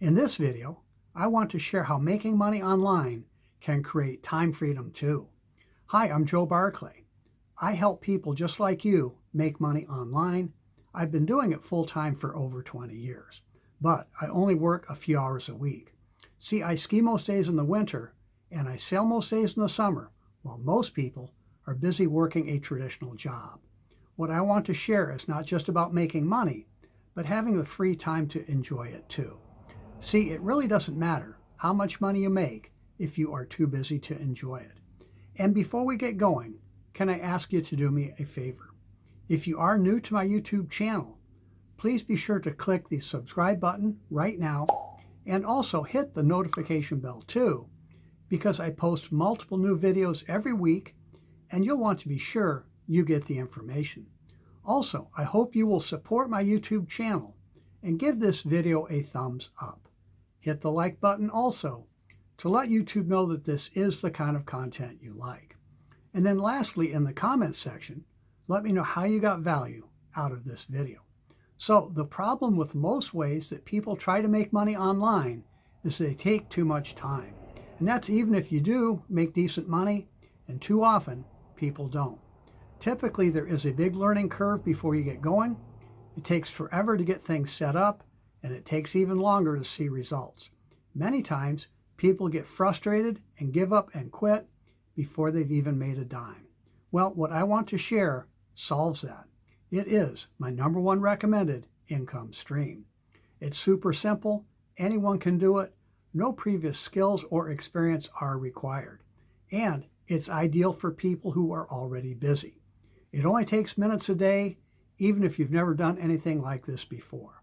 In this video, I want to share how making money online can create time freedom too. Hi, I'm Joe Barclay. I help people just like you make money online. I've been doing it full-time for over 20 years, but I only work a few hours a week. See, I ski most days in the winter and I sail most days in the summer, while most people are busy working a traditional job. What I want to share is not just about making money, but having the free time to enjoy it too. See, it really doesn't matter how much money you make if you are too busy to enjoy it. And before we get going, can I ask you to do me a favor? If you are new to my YouTube channel, please be sure to click the subscribe button right now and also hit the notification bell too, because I post multiple new videos every week and you'll want to be sure you get the information. Also, I hope you will support my YouTube channel and give this video a thumbs up. Hit the like button also to let YouTube know that this is the kind of content you like. And then lastly, in the comments section, let me know how you got value out of this video. So the problem with most ways that people try to make money online is they take too much time. And that's even if you do make decent money, and too often people don't. Typically, there is a big learning curve before you get going. It takes forever to get things set up, and it takes even longer to see results. Many times, people get frustrated and give up and quit before they've even made a dime. Well, what I want to share solves that. It is my #1 recommended income stream. It's super simple. Anyone can do it. No previous skills or experience are required. And it's ideal for people who are already busy. It only takes minutes a day, even if you've never done anything like this before.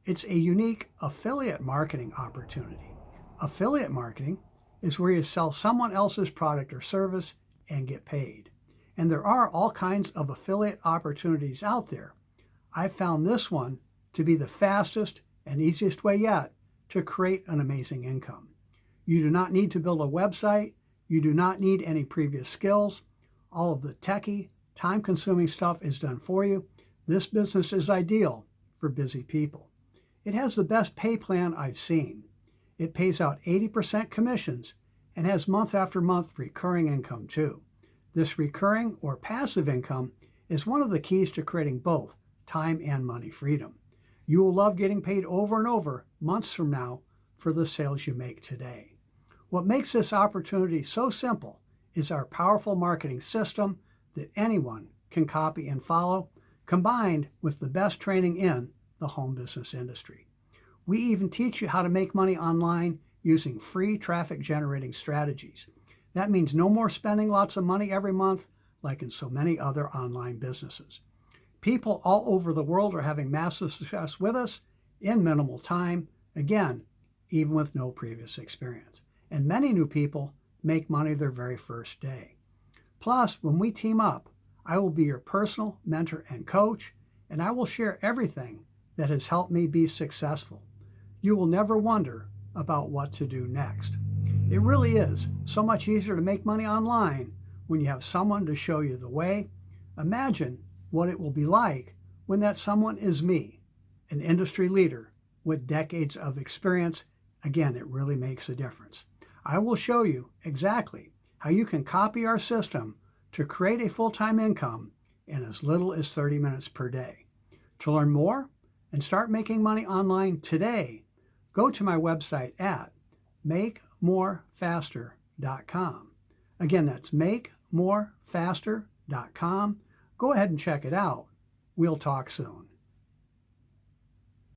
It's a unique affiliate marketing opportunity. Affiliate marketing is where you sell someone else's product or service and get paid. And there are all kinds of affiliate opportunities out there. I found this one to be the fastest and easiest way yet to create an amazing income. You do not need to build a website. You do not need any previous skills. All of the techie, time-consuming stuff is done for you. This business is ideal for busy people. It has the best pay plan I've seen. It pays out 80% commissions and has month after month recurring income too. This recurring or passive income is one of the keys to creating both time and money freedom. You will love getting paid over and over months from now for the sales you make today. What makes this opportunity so simple is our powerful marketing system that anyone can copy and follow, combined with the best training in the home business industry. We even teach you how to make money online using free traffic generating strategies. That means no more spending lots of money every month like in so many other online businesses. People all over the world are having massive success with us in minimal time, again, even with no previous experience. And many new people make money their very first day. Plus, when we team up, I will be your personal mentor and coach, and I will share everything that has helped me be successful. You will never wonder about what to do next. It really is so much easier to make money online when you have someone to show you the way. Imagine what it will be like when that someone is me, an industry leader with decades of experience. Again, it really makes a difference. I will show you exactly how you can copy our system to create a full-time income in as little as 30 minutes per day. To learn more and start making money online today, go to my website at makemorefaster.com. Again, that's makemorefaster.com. Go ahead and check it out. We'll talk soon.